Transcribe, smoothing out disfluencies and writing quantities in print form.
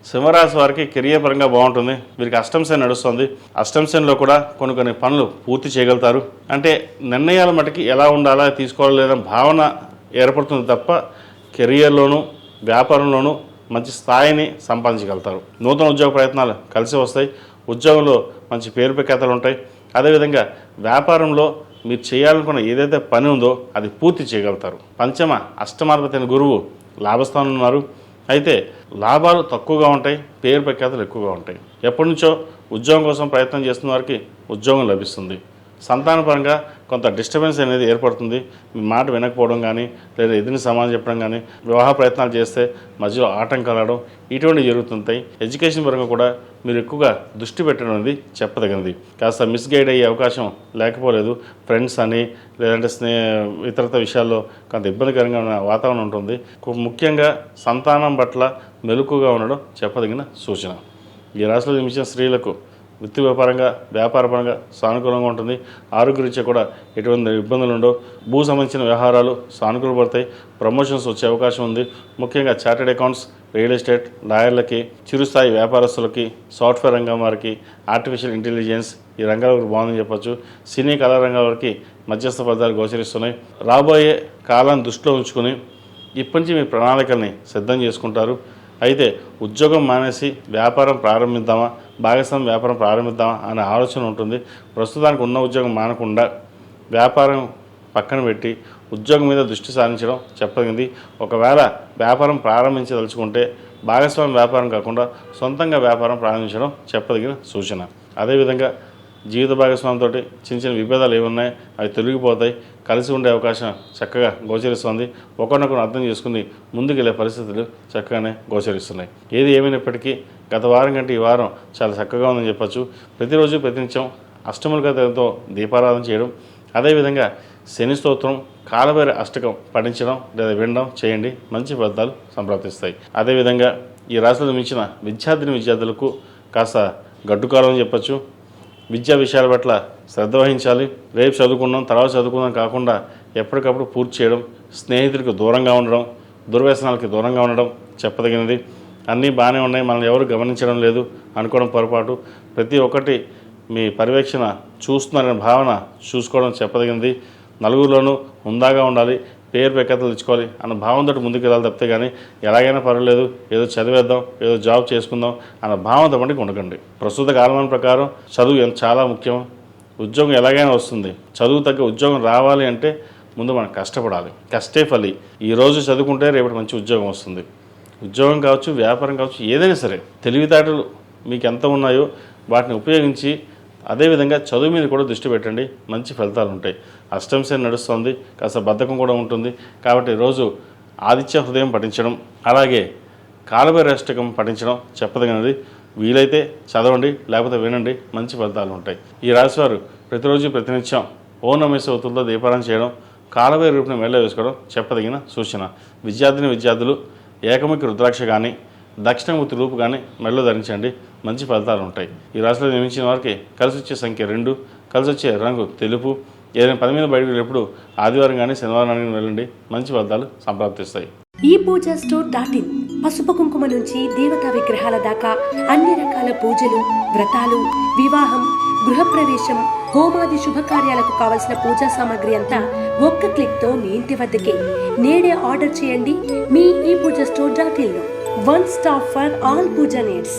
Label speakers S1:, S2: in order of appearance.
S1: సింహరాశి వారికి కెరియర్ పరంగా బాగుంటుంది. వీరికి అష్టమ శని నడుస్తుంది. అష్టమ శనిలో కూడా కొన్ని పనులు పూర్తి చేయగలుగుతారు. అంటే నిర్ణయాల మటుకి ఎలా ఉండాలా తీసుకోవాలి లేదన్న భావన ఏర్పడుతుంది తప్ప కెరియర్లోనూ వ్యాపారంలోనూ మంచి స్థాయిని సంపాదించగలుగుతారు. నూతన ఉద్యోగ ప్రయత్నాలు కలిసి వస్తాయి. ఉద్యోగంలో మంచి పేరు ప్రఖ్యాతలు ఉంటాయి. అదేవిధంగా వ్యాపారంలో మీరు చేయాలనుకున్న ఏదైతే పని ఉందో అది పూర్తి చేయగలుగుతారు. పంచమ అష్టమాధిపతి గురువు లాభస్థానంలో ఉన్నారు. అయితే లాభాలు తక్కువగా ఉంటాయి, పేరు ప్రఖ్యాతలు ఎక్కువగా ఉంటాయి. ఎప్పటి నుంచో ఉద్యోగం కోసం ప్రయత్నం చేస్తున్న వారికి ఉద్యోగం లభిస్తుంది. సంతానపరంగా కొంత డిస్టర్బెన్స్ అనేది ఏర్పడుతుంది. మీ మాట వినకపోవడం కానీ లేదా ఎదురు సమాధానం చెప్పడం కానీ, వివాహ ప్రయత్నాలు చేస్తే మధ్యలో ఆటంకాలు రావడం ఇటువంటివి జరుగుతుంటాయి. ఎడ్యుకేషన్ పరంగా కూడా మీరు ఎక్కువగా దృష్టి పెట్టడం అనేది చెప్పదగినది. కాస్త మిస్గైడ్ అయ్యే అవకాశం లేకపోలేదు. ఫ్రెండ్స్ అని లేదంటే ఇతరత విషయాల్లో కొంత ఇబ్బందికరంగా ఉన్న వాతావరణం ఉంటుంది. ముఖ్యంగా సంతానం పట్ల మెలకుగా ఉండడం చెప్పదగిన సూచన. ఈ రాశిలో జన్మించిన స్త్రీలకు వృత్తి వ్యాపారపరంగా సానుకూలంగా ఉంటుంది. ఆరోగ్య రీత్యా కూడా ఎటువంటి ఇబ్బందులు ఉండవు. భూ సంబంధించిన వ్యవహారాలు సానుకూల పడతాయి. ప్రమోషన్స్ వచ్చే అవకాశం ఉంది. ముఖ్యంగా చార్టెడ్ అకౌంట్స్, రియల్ ఎస్టేట్, లాయర్లకి, చిరుస్థాయి వ్యాపారస్తులకి, సాఫ్ట్వేర్ రంగం వారికి, ఆర్టిఫిషియల్ ఇంటెలిజెన్స్ ఈ రంగాల వరకు బాగుందని చెప్పచ్చు. సినీ కళా రంగాల వారికి మధ్యస్థ ఫలితాలు గోచరిస్తున్నాయి. రాబోయే కాలాన్ని దృష్టిలో ఉంచుకొని ఇప్పటి నుంచి మీ ప్రణాళికల్ని సిద్ధం చేసుకుంటారు. అయితే ఉద్యోగం మానేసి వ్యాపారం ప్రారంభిద్దామా, భాగస్వామ్య వ్యాపారం ప్రారంభిద్దామా అనే ఆలోచన ఉంటుంది. ప్రస్తుతానికి ఉన్న ఉద్యోగం మానకుండా వ్యాపారం పక్కన పెట్టి ఉద్యోగం మీద దృష్టి సారించడం చెప్పగింది. ఒకవేళ వ్యాపారం ప్రారంభించదలుచుకుంటే భాగస్వామ్య వ్యాపారం కాకుండా సొంతంగా వ్యాపారం ప్రారంభించడం చెప్పదగిన సూచన. అదేవిధంగా జీవిత భాగస్వామితో చిన్న విభేదాలు ఏమున్నాయి అవి తొలగిపోతాయి. కలిసి ఉండే అవకాశం చక్కగా గోచరిస్తుంది. ఒకరినొకరు అర్థం చేసుకుని ముందుకెళ్ళే పరిస్థితులు చక్కగానే గోచరిస్తున్నాయి. ఏది ఏమైనప్పటికీ గత వారం కంటే ఈ వారం చాలా చక్కగా ఉందని చెప్పచ్చు. ప్రతిరోజు ప్రతినిత్యం అష్టములతో దీపారాధన చేయడం, అదేవిధంగా శని స్తోత్రం, కాలభైరవ అష్టకం పఠించడం లేదా వినడం చేయండి. మంచి ఫలితాలు సంప్రాప్తిస్తాయి. అదేవిధంగా ఈ రాశిలో మించిన విద్యార్థులకు కాస్త గడ్డుకాలం అని చెప్పచ్చు. విద్యా విషయాల పట్ల శ్రద్ధ వహించాలి. రేపు చదువుకున్నాం తర్వాత చదువుకుందాం కాకుండా ఎప్పటికప్పుడు పూర్తి చేయడం, స్నేహితులకు దూరంగా ఉండడం, దుర్వ్యసనాలకి దూరంగా ఉండడం చెప్పదగినది. అన్నీ బాగానే ఉన్నాయి, మనల్ని ఎవరు గమనించడం లేదు అనుకోవడం పొరపాటు. ప్రతి ఒక్కటి మీ పర్యవేక్షణ చూస్తున్నారనే భావన చూసుకోవడం చెప్పదగినది. నలుగురిలోనూ హుందాగా ఉండాలి, పేరు ప్రఖ్యాతలు తెచ్చుకోవాలి అన్న భావంతో ముందుకు వెళ్ళాలి తప్పితే కానీ ఎలాగైనా పర్వాలేదు, ఏదో చదివేద్దాం, ఏదో జాబ్ చేసుకుందాం అన్న భావంతో మటుకు ఉండకండి. ప్రస్తుత కాలమాన ప్రకారం చదువు చాలా ముఖ్యం. ఉద్యోగం ఎలాగైనా వస్తుంది. చదువు తగ్గ ఉద్యోగం రావాలి అంటే ముందు మనం కష్టపడాలి. కష్టే ఫలి. ఈరోజు చదువుకుంటే రేపటి మంచి ఉద్యోగం వస్తుంది. ఉద్యోగం కావచ్చు, వ్యాపారం కావచ్చు, ఏదైనా సరే తెలివితేటలు మీకు ఎంత ఉన్నాయో వాటిని ఉపయోగించి అదేవిధంగా చదువు మీద కూడా దృష్టి పెట్టండి. మంచి ఫలితాలు ఉంటాయి. అష్టమ శని నడుస్తుంది, కాస్త బద్ధకం కూడా ఉంటుంది. కాబట్టి రోజు ఆదిత్య హృదయం పఠించడం, అలాగే కాలభైరవ అష్టకం పఠించడం చెప్పదగినది. వీలైతే చదవండి, లేకపోతే వినండి, మంచి ఫలితాలు ఉంటాయి. ఈ రాశివారు ప్రతిరోజు ప్రతినిత్యం ఓం నమః శివాయతో దీపారాధన చేయడం, కాలభైరవ రూపుని మెల్ల వేసుకోవడం చెప్పదగిన సూచన. విద్యార్థులు ఏకముఖి రుద్రాక్ష కానీ దక్షిణమూర్తి రూపు కానీ మెడలో ధరించండి. మంచి ఫలితాలు ఉంటాయి. ఈ రాశిలో నిర్మించిన వారికి కలిసి వచ్చే సంఖ్య 2, కలిసి వచ్చే రంగు తెలుపు. ఏదైనా పని మీద బయటకు వెళ్ళినప్పుడు ఆదివారం కానీ శనివారం కానీ వెళ్ళండి. మంచి ఫలితాలు సంప్రాప్తిస్తాయి.
S2: ఈ పూజా స్టోర్.in పసుపు కుంకుమ నుంచి దేవతా విగ్రహాల దాకా అన్ని రకాల పూజలు, వ్రతాలు, వివాహం, గృహప్రవేశం, హోమాది శుభకార్యాలకు కావలసిన పూజా సామాగ్రి అంతా ఒక్క క్లిక్తో మీ ఇంటి వద్దకే. నేడే ఆర్డర్ చేయండి మీ ఈ పూజా స్టోర్.in లో. One stop for all puja needs.